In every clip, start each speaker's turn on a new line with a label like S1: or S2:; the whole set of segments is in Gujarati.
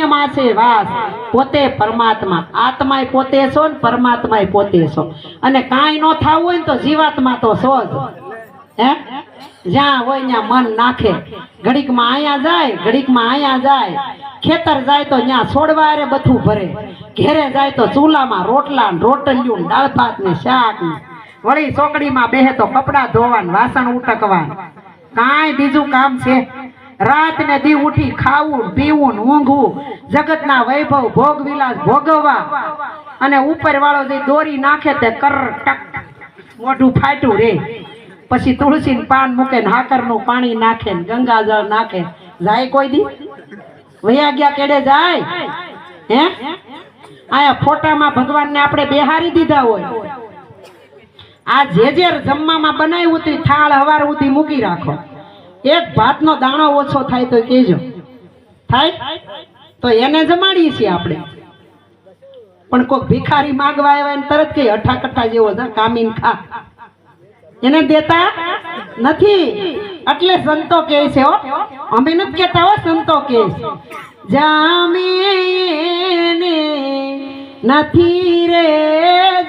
S1: શૂન્યમાં છે વાસ, પોતે પરમાત્મા, આત્માય પોતે છો ને પરમાત્માય પોતે છો. અને કાંઈ ન થાવું હોય ને તો જીવાત્મા તો છો જ. હે, જ્યાં હોય ત્યાં મન નાખે, ઘડીકમાં અહીંયા જાય, ઘડીકમાં અહીંયા જાય, ખેતર જાય તો ત્યાં છોડવા રે બધું ભરે, ઘેરે જાય તો ચૂલામાં રોટલા ને રોટલિયું દાળ ભાત ને શાક ને, વળી ચોકડીમાં બેહે તો કપડા ધોવાન વાસણ ઉટકવાન, કાંઈ બીજું કામ છે? રાત ને દી ઉઠી ખાવું પીવું ઊંઘવું, જગતના વૈભવ ભોગ વિલાસ ભોગવવા, અને ઉપર વાળો જે દોરી નાખે તે કર ટક મોઢું ફાટ્યું રે, પછી તુલસી પાન મૂકે ને હાકર નું પાણી નાખે ને ગંગાજળ નાખે, જાય કોઈ દી? વયા ગયા કેડે જાય? હે, આયા ફોટામાં ભગવાનને આપણે બેહારી દીધા હોય. આ જે જમવામાં બનાવ્યું હતું થાળ હવાર સુધી મૂકી રાખો, એક ભાતનો દાણો ઓછો થાય તો કેજો, થાય તો એને જમાડીએ છીએ આપણે. પણ કોઈ ભિખારી માગવા આવ્યા ને તરત કઈ અઠા કઠા જેવો છે કામીન ખા, એને દેતા નથી. એટલે સંતો કહે છે, હો અમે નથી કહેતા, હો સંતો કહે છે, જામીને નથી રે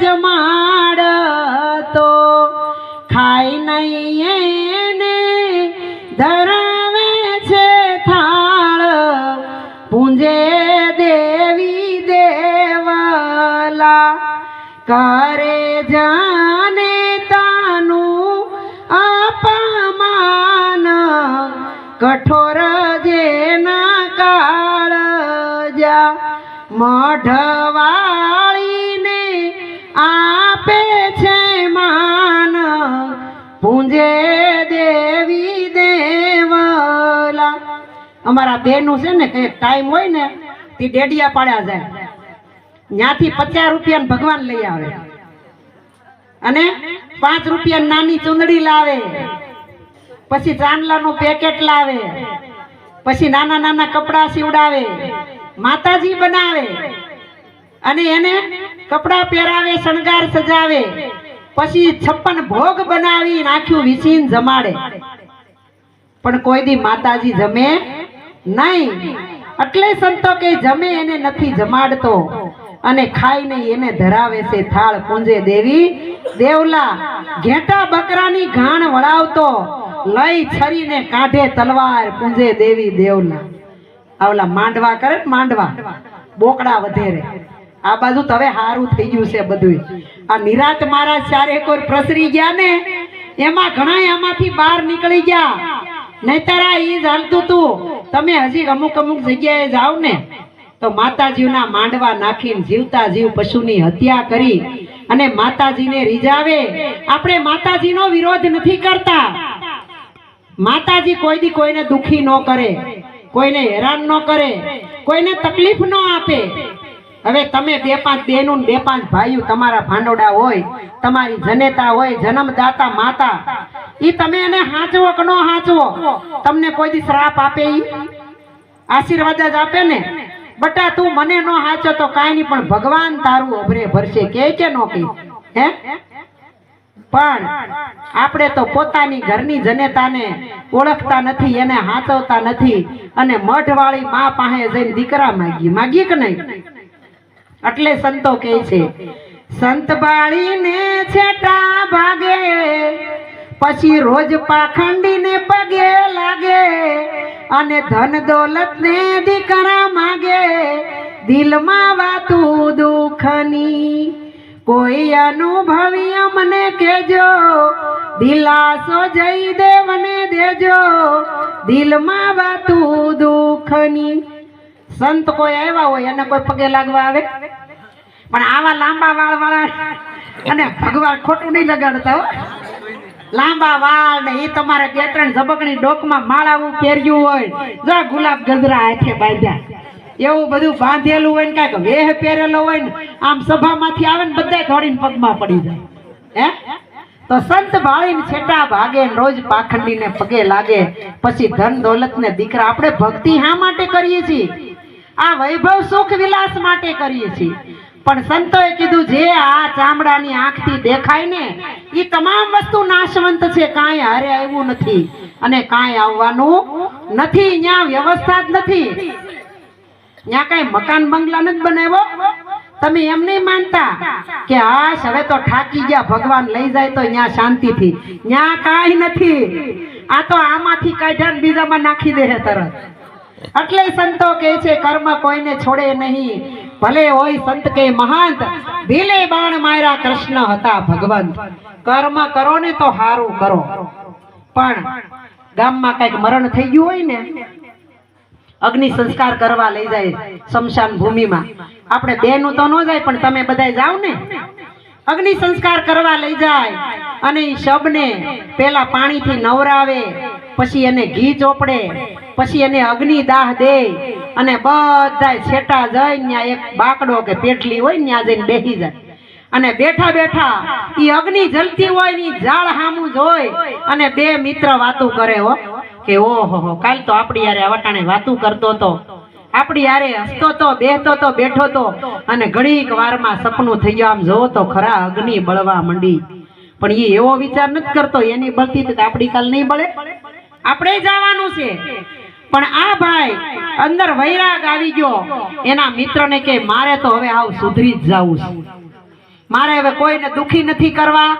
S1: જમાડતો, ખાઈ નહીં એને ધરાવે છે થાળ, પૂંજે દેવી દેવલા, કરે જાને તાનું અપમાન, કઠોર જેના કાળજા, મઢવાળીને આપે છે માન, પૂંજે દેવી દેવલા. અમારા બેનું છે ને કઈ ટાઈમ હોય ને તે ડેડિયા પાડ્યા જાય, ત્યાંથી 50 રૂપિયા ભગવાન લઈ આવે, અને 5 રૂપિયા નાની ચુંદડી લાવે, પછી ચાંદલાનું પેકેટ લાવે, પછી નાના નાના કપડા સીવડાવે, માતાજી બનાવે, અને એને કપડા પહેરાવે, શણગાર સજાવે, પછી 56 ભોગ બનાવી નાખ્યું વિસીન જમાડે. પણ કોઈ દી માતાજી જમે નહીં. એટલે સંતો કે જમે એને નથી જમાડતો, અને ખાઈ નહીં એને ધરાવે છે થાળ, પૂંજે દેવી દેવલા. ઘેટા બકરાની ઘાણ વળાવતો, લઈ છરીને કાઢે તલવાર, પૂંજે દેવી દેવલા. આવલા માંડવા કરે, માંડવા બોકડા વધેરે. આ બાજુ તો હવે સારું થઈ ગયું છે બધું. આ નિરાત મહારાજ ચારે કોર પ્રસરી ગયા ને, એમાં ઘણા આમાંથી બહાર નીકળી ગયા. નહીતર આ ઈ જ હાલતું તું. તમે હજી અમુક અમુક જગ્યાએ જાવ ને તો માતાજીના માંડવા નાખીને જીવતા જીવ પશુની હત્યા કરી અને માતાજીને રીઝાવે. આપણે માતાજીનો વિરોધ નથી કરતા. માતાજી કોઈ દી કોઈને દુખી ન કરે, કોઈને હેરાન ન કરે, કોઈને તકલીફ ન આપે. હવે તમે 2-5 બહેનો ને 2-5 ભાઈઓ, તમારા ભાંડોડા હોય, તમારી જનેતા હોય, જન્મદાતા માતા, ઈ તમે એને હાંચવો કે ન હાંચવો, તમને કોઈ દી શ્રાપ આપે? ઈ આશીર્વાદ જ આપે ને. બટા તું મને ન હાંચો તો કાંઈ નહીં, પણ ભગવાન તારું અભરે ભરશે, કે ન કે? હે, પણ આપણે તો પોતાની ઘરની જનેતાને ઓળખતા નથી, એને હાંચવતા નથી, અને મઢવાળી મા પાસે જઈને દીકરા માગીએ કે નહીં? એટલે સંતો કહે છે, સંત બાળીને છેટા ભાગે, પછી રોજ પાખંડીને પગે લાગે, અને ધન દોલત ને દીકરા માગે, દિલમાં વાતું દુઃખની કોઈ અનુભવી અમને કેજો, દિલાસો જઈ દેવને દેજો, દિલમાં વાતું દુઃખની. સંત કોઈ આવ્યા હોય અને કોઈ પગે લાગવા આવે, પણ આવા લાંબા વાળ વાળા અને ભગવાન ખોટું નહીં લગાડતા. લાંબા વાળ ને એ તમારે 2-3 ઝબકણી ડોકમાં માળાવું પહેર્યું હોય, જો ગુલાબ ગજરા હાથે બાંધ્યા, એવું બધું બાંધેલું હોય ને, કાંઈક વેહ પહેરેલો હોય ને, આમ સભામાંથી આવે ને બધા દોડીને પગમાં પડી જાય. હે, તો સંત ભાળીને છેટા ભાગે, રોજ પાખંડીને પગે લાગે, પછી ધન દોલત ને દીકરા. આપણે ભક્તિ શા માટે કરીએ છીએ? આ વૈભવ સુખ વિલાસ માટે કરીએ છીએ. પણ સંતોએ કીધું જે આ ચામડાની આંખથી દેખાય ને એ તમામ વસ્તુ નાશવંત છે, કાંઈ હારે આવ્યું નથી અને કાંઈ આવવાનું નથી, અહીંયા વ્યવસ્થા જ નથી. ત્યાં કઈ મકાન બંગલા નથી બનાવ્યો. તમે એમ નહીં માનતા કે હાશ હવે તો થાકી ગયા, ભગવાન લઈ જાય તો ત્યાં શાંતિથી. ત્યાં કાંઈ નથી. આ તો આમાંથી કાઢ્યા બીજામાં નાખી દે તરત. એટલે સંતો કહે છે કર્મ કોઈને છોડે નહીં, ભલે હોય સંત કે મહાંત, ભીલે બાણ માર્યા કૃષ્ણ હતા ભગવંત. કર્મ કરો ને તો સારું કરો, પણ ગામમાં કઈક મરણ થઈ ગયું હોય ને, અગ્નિ સંસ્કાર કરવા લઈ જાય સ્મશાન ભૂમિમાં. આપણે બેનું તો ન જાય, પણ તમે બધા જાવ ને. અગ્નિ સંસ્કાર કરવા લઈ જાય અને એ શબને પેલા પાણીથી નવરાવે, પછી એને ઘી ચોપડે, પછી એને અગ્નિ દાહ દે, અને બધા છેટા જઈને ત્યાં એક બાકડો કે પેટલી હોય ને ત્યાં જઈને બેસી જાય. અને બેઠા બેઠા ઈ અગ્નિ જલતી હોય ની ઝાડ હામું જોઈ અને બે મિત્ર વાતું કરે હો કે ઓહો કાલ તો આપણી યારે આવટાણે વાતું કરતો તો, આપણી યારે હસતો તો, બેહતો તો, બેઠો તો, અને ઘડીક વારમાં સપનું થઈ ગયું. આમ જોવો તો ખરા અગ્નિ બળવા મંડી. પણ એ એવો વિચાર નથી કરતો એની બળતી તો આપણી કાલ નહીં બળે, આપણે જવાનું છે. પણ આ ભાઈ અંદર વૈરાગ આવી ગયો. એના મિત્રને કે મારે તો હવે આવ સુધરી જ જવું છે, મારે હવે કોઈને દુખી નથી કરવા,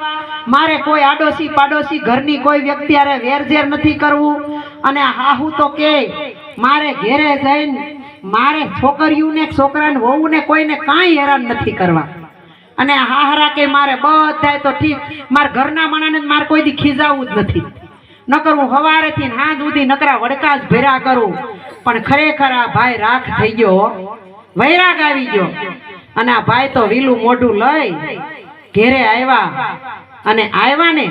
S1: મારે કોઈ આડોશી પાડોશી ઘરની કોઈ વ્યક્તિ આરે વેરઝેર નથી કરવું. અને હાહુ તો કે મારે ઘેરે જઈને મારે છોકરીઓને છોકરાને વહુને કોઈને કાંઈ હેરાન નથી કરવા. અને હાહરા કે મારે બધાય તો ઠીક, મારા ઘરના માણસને મારે કોઈ દી ખીજાવું જ નથી, ન કરવું સવારેથી હાંજ સુધી નકરા વડકા જ ભેરા કરું. પણ ખરેખર આ ભાઈ રાખ થઈ ગયો, વૈરાગ આવી ગયો. અને આ ભાઈ તો વીલું મોઢું લઈ ઘેરે આવ્યા. અને આવ્યા ને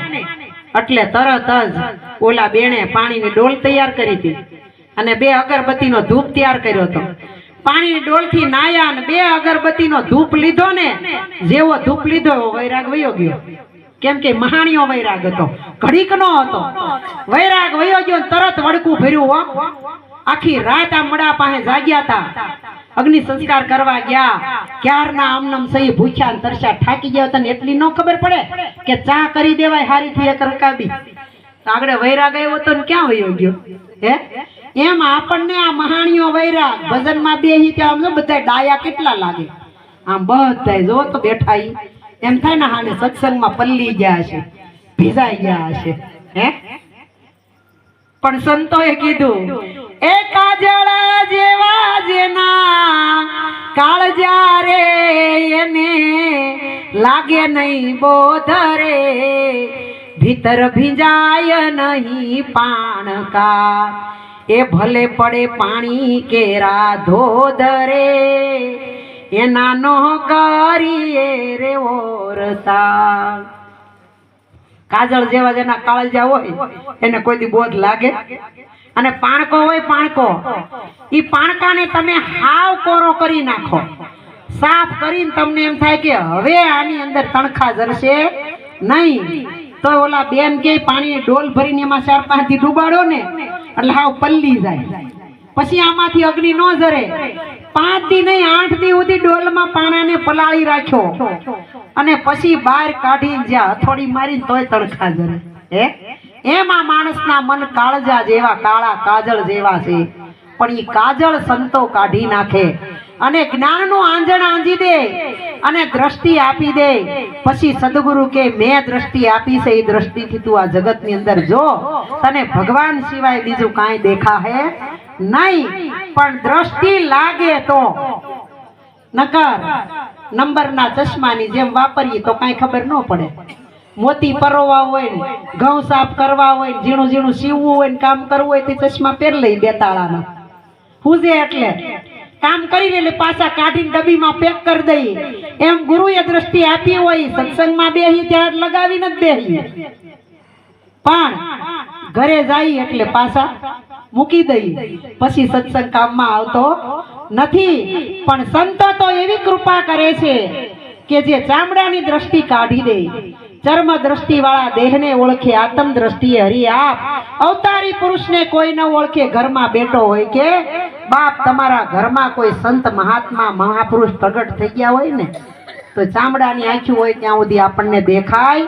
S1: એટલે તરત જ ઓલા બેણે પાણીની ડોલ તૈયાર કરી હતી અને બે અગરબત્તીનો ધૂપ તૈયાર કર્યો હતો. પાણીની ડોલથી નાયા અને બે અગરબત્તીનો ધૂપ લીધો ને, જેવો ધૂપ લીધો વૈરાગ વયો ગયો. કેમ કે મહાણીઓ વૈરાગ હતો, ઘડીક નો હતો. વૈરાગ વયો ગયો, તરત વડકું ભર્યું હો. આખી રાત આ મડા પાસે જાગ્યા હતા, અગ્નિ સંસ્કાર કરવા ગયા. ક્યારના આમનમ સહી ભૂખ્યા તરસ્યા થાકી ગયા હતા ને એટલી ન ખબર પડે કે ચા કરી દેવાય હારીથી એક રકાબી. આગળ વૈરાગ આવ્યો તો ક્યાં વયો ગયો હે? એમ આપણને આ મહાણીઓ વૈરાગ ભજનમાં બેહી ત્યાં આમ બધા ડાયા કેટલા લાગે, આમ બધા જો તો બેઠા એમ થાય ને હાને સત્સંગમાં પલ્લી ગયા હશે, ભીજાઈ ગયા હશે હે. પણ સંતોએ કીધું એ કાજળ જેવા જેના કાળજા રે એને લાગે નહીં બોધરે, ભીતર ભીંજાય નહીં પાણકા, એ ભલે પડે પાણી કેરા ધોધરે, એના નો કરીએ રે ઓરતા. કાજળ જેવા જેના કાળજા હોય એને કોઈ દી બોધ લાગે. અને પાણકો હોય પાણકો, ઈ પાણકાને તમે હાવ કોરો કરી નાખો, સાફ કરીને તમને એમ થાય કે હવે આની અંદર તણખા જરશે નહીં, તો ઓલા બેન કે પાણીની ડોલ ભરીને એમાં 4-5 દી ડૂબાડો ને એટલે હાવ પલ્લી જાય. પછી આમાંથી અગ્નિ ન જરે. 5 દી નહીં 8 દી સુધી ડોલમાં પાણાને પલાળી રાખ્યો અને પછી બહાર કાઢીને જ્યાં હથોડી મારીને તોય તણખા જરે હે. એમાં માણસના મન કાળજા જેવા, કાળા કાજળ જેવા છે. પણ એ કાજળ સંતો કાઢી નાખે અને જ્ઞાનનું આંજણ આંજી દે અને દ્રષ્ટિ આપી દે. પછી સદગુરુ કે મેં દ્રષ્ટિ આપી છે, એ દ્રષ્ટિથી તું આ જગતની અંદર જો, તને ભગવાન સિવાય બીજું કાંઈ દેખાહે નહીં. પણ દ્રષ્ટિ લાગે તો, નકર નંબરના ચશ્માની જેમ વાપરીએ તો કાંઈ ખબર ન પડે. મોતી પરોવા હોય ને, ઘઉં સાફ કરવા હોય ને, ઝીણું ઝીણું સીવવું હોય ને, કામ કરવું હોય તે ચશ્મા પહેર લઈ બેતાળાના હુજે એટલે કામ કરી લે, પાછા કાઢીને ડબ્બીમાં પેક કરી દઈએ. એમ ગુરુએ દ્રષ્ટિ આપી હોય, સત્સંગમાં બેહી ત્યારે લગાવીને જ બેહીએ, પણ ઘરે જાય એટલે પાછા મૂકી દઈએ. પછી સત્સંગ કામમાં આવતો નથી. પણ સંતો તો એવી કૃપા કરે છે કે જે ચામડાની દ્રષ્ટિ કાઢી દે, ચર્મ દ્રષ્ટિ વાળા દેહને ઓળખે, આત્મ દ્રષ્ટિએ હરી આપ. અવતારી પુરુષને કોઈ ન ઓળખે, ઘરમાં બેઠો હોય કે બાપ તમારા ઘરમાં કોઈ સંત મહાત્મા મહાપુરુષ પ્રગટ થઈ ગયા હોય ને તો ચામડાની આંખી હોય ત્યાં સુધી આપણને દેખાય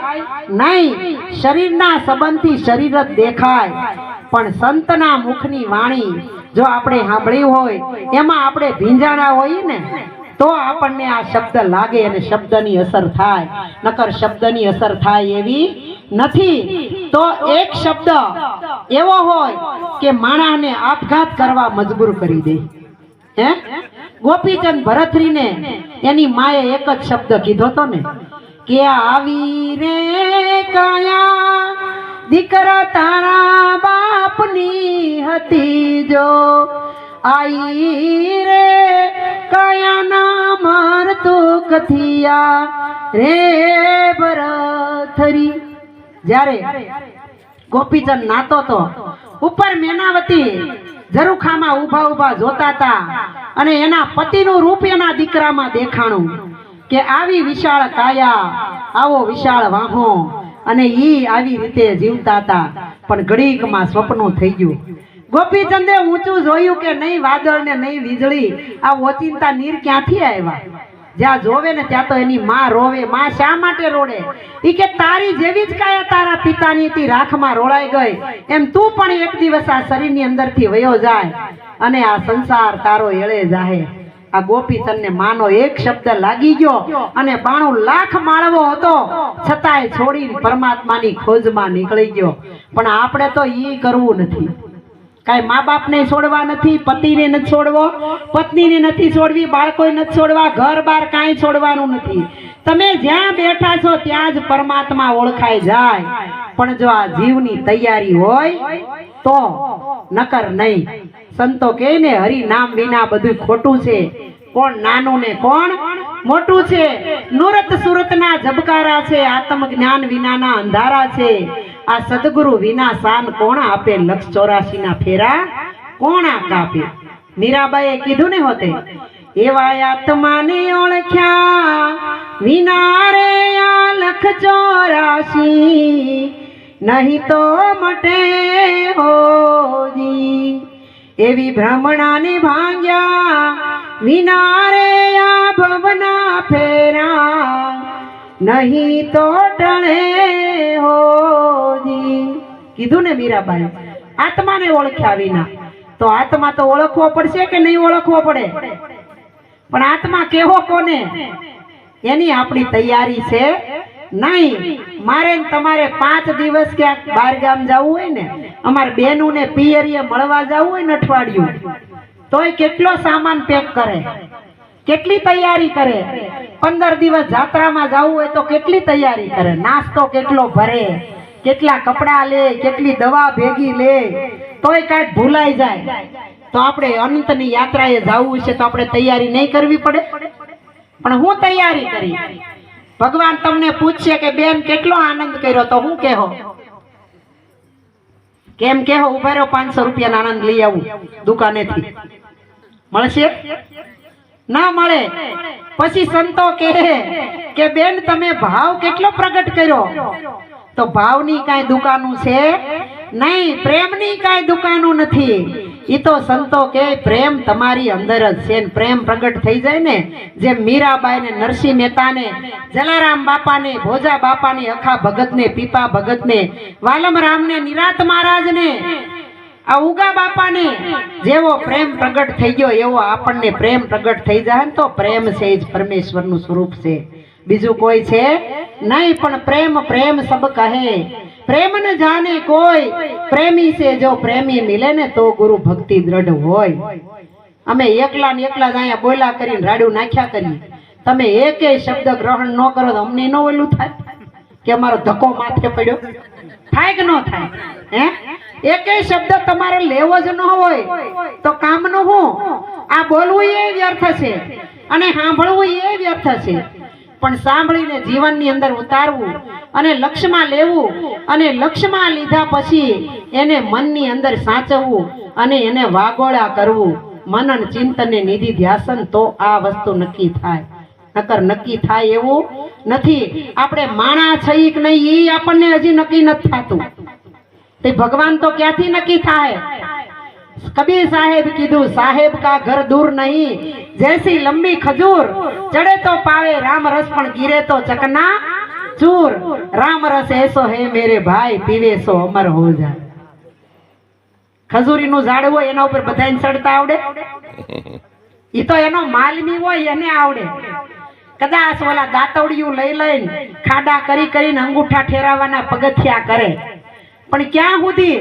S1: નહીં. શરીરના સંબંધથી શરીર જ દેખાય, પણ સંતના મુખની વાણી જો આપણે સાંભળી હોય, એમાં આપણે ભીંજાણા હોઈએ ને તો આપણને આ શબ્દ લાગે અને શબ્દની અસર થાય. નકર શબ્દની અસર થાય એવી નથી. તો એક શબ્દ એવો હોય કે માણસને આપઘાત કરવા મજબૂર કરી દે. હે ગોપીચંદ ભરતરીને એની માએ એક જ શબ્દ કીધો તો ને કે આવી રે કયા દીકરા તારા બાપની હતી, જો આઈ રે કયા ના મારતો કથિયા રે ભરતરી. જ્યારે ગોપીચંદ નાતો તો ઉપર મેનાવતી ઝરૂખામાં ઊભા ઊભા જોતા હતા અને એના પતિનું રૂપ એના દીકરામાં દેખાણું કે આવી વિશાળ કાયા, આવો વિશાળ વાહો, અને ઈ આવી રીતે જીવતા હતા. પણ ઘડીકમાં સ્વપ્ન થઈ ગયું. ગોપીચંદે ઊંચું જોયું કે નહીં વાદળ ને નહીં વીજળી, આ ઓચિંતા નીર ક્યાંથી આવ્યા. જ્યાં જોવે ને ત્યાં તો એની માં રોવે. માં શા માટે રોડે? ઈ કે તારી જેવી જ કાયા તારા પિતાની હતી, રાખમાં રોળાઈ ગઈ, એમ તું પણ એક દિવસ આ શરીરની અંદરથી વયો જાય અને આ સંસાર તારો એળે જાહે. આ ગોપીચંદને માનો એક શબ્દ લાગી ગયો અને 92 લાખ માળવો હતો છતાંય છોડી પરમાત્માની ખોજમાં નીકળી ગયો. પણ આપણે તો ઈ કરવું નથી. કાંઈ મા બાપને છોડવા નથી, પતિને નથી છોડવો, પત્નીને નથી છોડવી, બાળકોને નથી છોડવા, ઘર બાર કાંઈ છોડવાનું નથી. તમે જ્યાં બેઠા છો ત્યાં જ પરમાત્મા ઓળખાઈ જાય. પણ જો આ જીવની તૈયારી હોય તો, નકર નહીં. સંતો કહે ને હરિ નામ વિના બધું ખોટું છે, કોણ નાનું ને કોણ મોટું છે. નુરત સુરતના જબકારા છે, આત્મ જ્ઞાન વિનાના અંધારા છે. આ સદગુરુ વિના શાન કોણ આપે, લક્ષ 84 ના ફેરા કોણ કાપે. મીરાબાઈએ કીધું ને હોતે, એવા આત્માને ઓળખ્યા વિના રે આ લક્ષ 84 નહીં તો મટે હોજી. એવી ભ્રમણાને ભાંગ્યા વિના રે આ ભવના ફેરા નહીં તો ટળે હોજી. કીધું ને મીરાબાઈ, આત્માને ઓળખ્યા વિના. તો આત્મા તો ઓળખવો પડશે કે નહીં ઓળખવો પડે? પણ આત્મા કેવો કોને, એની આપણી તૈયારી છે નહીં. મારે તમારે 5 દિવસ ક્યાંક બહાર ગામ જવું હોય ને, અમારે બેનું ને પિયરીએ મળવા જવું હોય ને અઠવાડિયું, તોય કેટલો સામાન પેક કરે, કેટલી તૈયારી કરે. 15 દિવસ જાત્રામાં જવું હોય તો કેટલી તૈયારી કરે, નાસ્તો કેટલો ભરે, કેટલા કપડા લે, કેટલી દવા ભેગી લે, તોય કાંઈક ભૂલાઈ જાય. તો આપણે અનંતની યાત્રાએ જવું છે તો આપણે તૈયારી નહીં કરવી પડે? પણ હું તૈયારી કરી. ભગવાન તમને પૂછશે કે બેન કેટલો આનંદ કર્યો, તો હું કહેવો? કેમ કહેવો? ઉભા રહ્યો, 500 રૂપિયાનો આનંદ લઈ આવું દુકાનેથી. મળશે? ના મળે. પછી સંતો કહે કે બેન તમે ભાવ કેટલો પ્રગટ કર્યો, તો ભાવની કાંઈ દુકાનું છે નહીં, પ્રેમની કાંઈ દુકાનું નથી. ઈ તો સંતો કે પ્રેમ તમારી અંદર જ છે. પ્રેમ પ્રગટ થઈ જાય ને, જેમ મીરાબાઈ ને, નરસિંહ મહેતા ને, જલારામ બાપા ને, ભોજા બાપા ને, અખા ભગત ને, પીપા ભગત ને, વાલમ રામ ને, નિરાત મહારાજ ને, આ ઉગા બાપા ને જેવો પ્રેમ પ્રગટ થઈ ગયો એવો આપણને પ્રેમ પ્રગટ થઈ જાય ને તો પ્રેમ છે જ પરમેશ્વરનું સ્વરૂપ છે, બીજું કોઈ છે નહીં. પણ પ્રેમ પ્રેમ સબ કહે, પ્રેમ ન જાને કોઈ, પ્રેમી છે જો પ્રેમી મિલે ને તો ગુરુ ભક્તિ દ્રઢ હોય. અમે એકલા ને એકલા જ અહીંયા બોલા કરીને રાડું નાખ્યા કરીએ, તમે એકેય શબ્દ ગ્રહણ ન કરો તો અમને ન ઓલું થાય કે અમારો ધક્કો માથે પડ્યો થાય કે ન થાય? હે, એકેય શબ્દ તમારે લેવો જ ન હોય તો કામનું હું? આ બોલવું એ વ્યર્થ છે અને સાંભળવું એ વ્યર્થ છે. પણ સાંભળીને જીવનની અંદર ઉતારવું અને લક્ષ્યમાં લેવું, અને લક્ષ્યમાં લીધા પછી એને મનની અંદર સાચવવું અને એને વાગોળા કરવું, મનન ચિંતન ને નિધિ ધ્યાસન, તો આ વસ્તુ નક્કી થાય. નકર નક્કી થાય એવું નથી. આપણે માણા છીએ કે નહીં એ આપણને હજી નક્કી નથી થતું. તે ભગવાન તો ક્યાંથી નક્કી થાય? कबीर साहेब कीधु साहेब का घर दूर नहीं, जैसी लंबी खजूर, चढ़े तो पावे राम रस पण गिरे तो चकना चूर, राम रस ऐसो है मेरे भाई पीवे सो अमर हो जाए। खजूरी નું ઝાડ હોય એના ઉપર બધાને ચડતા આવડે? ઈ તો એનો માલમી હોય એને આવડે। કદાચ ઓલા દાતવડિયું લઈ લઈને ખાડા કરી કરીને અંગૂઠા ઠેરાવાના પગથિયા કરે, પણ ક્યાં સુધી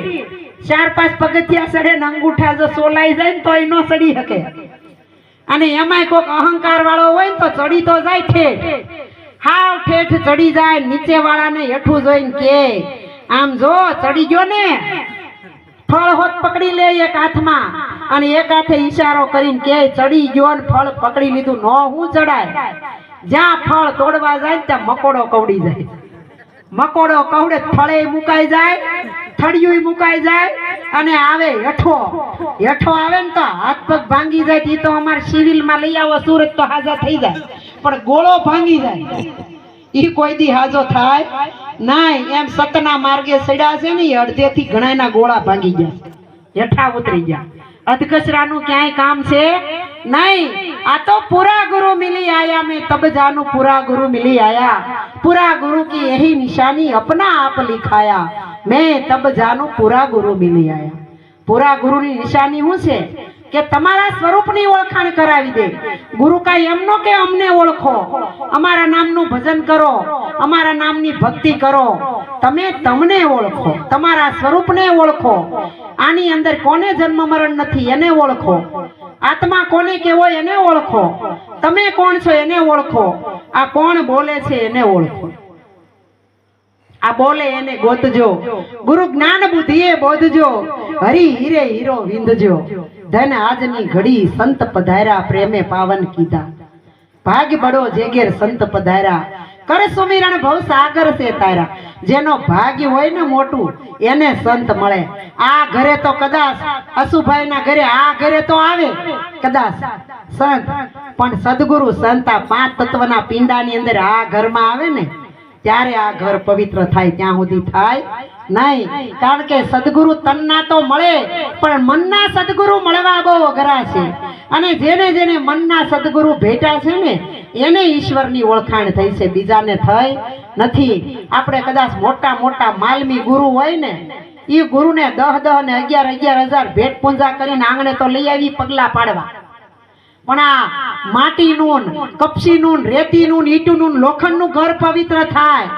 S1: 4-5 પગથિયા ચડે ને અંગૂઠા જો સોલાઈ જાય ને તો ઈ નો ચડી શકે। અને એમાંય કોક અહંકાર વાળો હોય ને તો ચડી તો જાય ઠેઠ, હાવ ઠેઠ ચડી જાય, નીચે વાળાને હેઠું જોઈને કે આમ જો ચડી ગયો ને, ફળ હોત પકડી લે એક હાથમાં અને એક હાથે ઈશારો કરીને કે ચડી ગયો ને ફળ પકડી લીધું, નો હું ચડાય। જ્યાં ફળ તોડવા જાય ત્યાં મકોડો કવડી જાય, મકોડો કવડે ફળે મુકાઈ જાય, થળિયું મુકાઈ જાય અને આવે હેઠો, હેઠો આવે ને તો હાથ પગ ભાંગી જાય। ઈ તો અમાર સિવિલ માં લઈ આવો સુરત તો હાજા થઈ જાય, પણ ગોળો ભાંગી જાય ઈ કોઈ દી હાજો થાય નહીં। એમ સતના માર્ગે સડ્યા છે ને અડધે થી ઘણાના ગોળા ભાંગી ગયા, હેઠા ઉતરી ગયા। અધકચરાનું ક્યાંય કામ છે નહીં। આ તો પૂરા ગુરુ મિલી આયા, મેં તબ જાનું પૂરા ગુરુ મિલી આયા, પૂરા गुरु की यही निशानी अपना आप लिखाया, मैं तब जानू पूरा गुरु मिली आया। पूरा गुरु ની નિશાની શું છે કે તમારા સ્વરૂપની ઓળખાણ કરાવી દે। ગુરુ કાંઈ એમ નો કે અમને ઓળખો, અમારા નામનું ભજન કરો, અમારા નામની ભક્તિ કરો, તમે તમને ઓળખો, તમારા સ્વરૂપને ઓળખો। આની અંદર કોને જન્મ મરણ નથી એને ઓળખો, આત્મા કોને કેવો એને ઓળખો, તમે કોણ છો એને ઓળખો, આ કોણ બોલે છે એને ઓળખો, આ બોલે એને ગોતજો, ગુરુ જ્ઞાન બુદ્ધિએ બોધજો, હરી હીરે હીરો વિંધજો, ધન આજની ઘડી સંત પધાર્યા પ્રેમે પાવન કીધા, ભાગ્ય બડો જેગેર સંત પધાર્યા, કર સુમિરણ ભવ સાગર સે તારા। જેનો ભાગ્ય હોય ને મોટું એને સંત મળે। આ ઘરે તો કદાચ અસુભાઈ ના ઘરે, આ ઘરે તો આવે કદાચ સંત, પણ સદગુરુ સંત આ 5 તત્વના પિંડાની અંદર આ ઘરમાં આવે ને ત્યારે આ ઘર પવિત્ર થાય, ત્યાં સુધી થાય નહીં। કારણ કે સદગુરુ તનના તો મળે પણ મનના સદગુરુ મળવા બહુ અઘરા છે, અને જેને જેને મનના સદગુરુ ભેટા છે ને એને ઈશ્વરની ઓળખાણ થઈ છે, બીજાને થઈ નથી। આપણે કદાચ મોટા મોટા માલમી ગુરુ હોય ને એ ગુરુને 10-10 ને 11,000 ભેટ પૂંજા કરીને આંગણે તો લઈ આવી પગલા પાડવા, પણ આ માટીનું, કપસીનું, રેતીનું, ઈટુનું, લોખંડનું ઘર પવિત્ર થાય।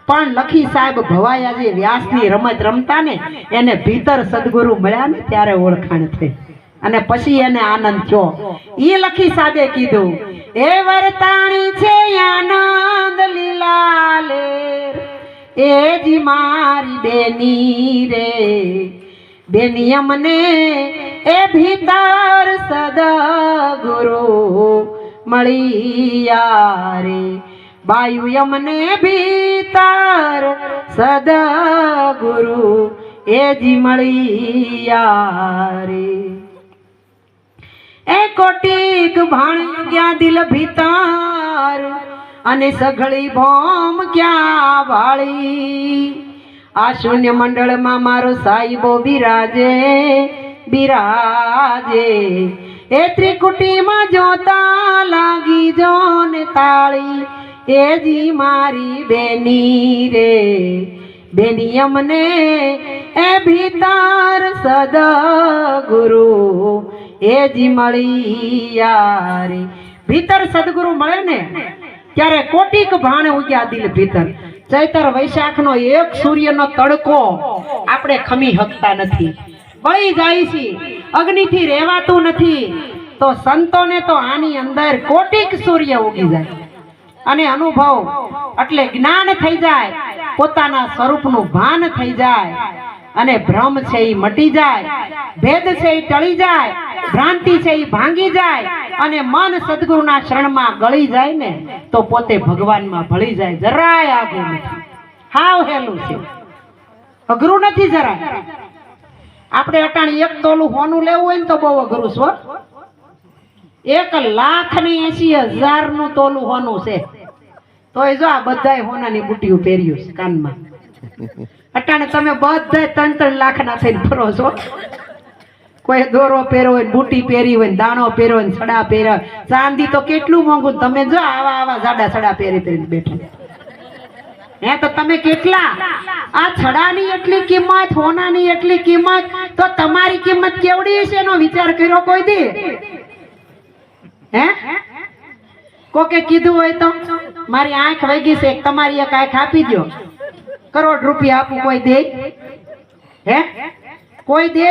S1: પણ લખી સાહેબ ભવાયા જે વ્યાસની રમત રમતા ને એને ભીતર સદગુરુ મળ્યા ને ત્યારે ઓળખાણ થઈ અને પછી એને આનંદ થયો। ઈ લખી સાહેબે કીધું એ વર્તાણી છે આનંદ લીલા લેર, એ જી મારી બેની રે, બેની અમને એ ભીતર સદગુરુ મળ્યા રે, બાયુ અમને ભીતર સદગુરુ એ જી મળ્યા રે। એ કોટીક ભાણ ગયા દિલ ભીતર અને સઘળી ભોમ ક્યાં વાળી, આ શૂન્ય મંડળમાં મારો સાઈબો બિરાજે બિરાજે, એ ત્રિકુટીમાં જોતા લાગી જોને તાળી, એ જી મારી બેની રે, બેની અમને એ ભીતર સદગુરુ એ જી મળ્યા રે। ભીતર સદગુરુ મળે ને ત્યારે કોટીક ભાણ ઉગ્યા દિલ ભીતર। ચૈતર વૈશાખ નો એક સૂર્યનો તડકો આપણે ખમી શકતા નથી, બળી જાય છે, અગ્નિથી રહેવાતું નથી, તો સંતોને તો આની અંદર કોટીક સૂર્ય ઉગી જાય અને અનુભવ એટલે જ્ઞાન થઈ જાય, પોતાના સ્વરૂપનું ભાન થઈ જાય અને ભ્રમ છે એ મટી જાય, ભેદ છે એ ટળી જાય, ભ્રાંતિ છે એ ભાંગી જાય અને મન સદગુરુના શરણમાં ગળી જાય ને તો પોતે ભગવાનમાં ભળી જાય। જરાય આગું નથી, હાવ હેલું છે, અઘરું નથી જરાય। આપણે અટાણી 1 તોલું હોનું લેવું હોય ને તો બહુ અઘરું છે, 1,80,000 નું તોલું હોનું છે, તોય જો આ બધાય હોનાની બુટીઓ પહેર્યું છે કાનમાં। અટાણે તમે બધાય 3-3 લાખના થઈને ફરો છો, કોઈ દોરો પહેર્યો હોય, બુટી પહેરી હોય, દાણો પહેર્યો હોય, સડા પહેર્યા, ચાંદી તો કેટલું મોંઘું. તમે જો આવા આવા જાડા સડા પહેરી બેઠા. હે તો તમે કેટલા આ છડાની એટલી કિંમત, સોનાની એટલી કિંમત, તો તમારી કિંમત કેવડી છે એનો વિચાર કર્યો કોઈ દી? હે કોકે કીધું હોય તો મારી આંખ વગી છે, તમારી એક આંખ આપી દો, કરોડ રૂપિયા આપું, કોઈ દે? હે કોઈ દે?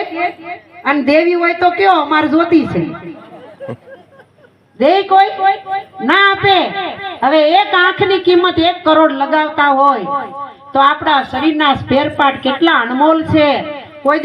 S1: અને દેવી હોય તો કયો અમાર જોતી છે, દે કોઈ? ના આપે. હવે એક આંખની કિંમત 1 કરોડ લગાવતા હોય તો આપણા શરીરના સ્પેર પાર્ટ કેટલા અનમોલ છે. કોઈ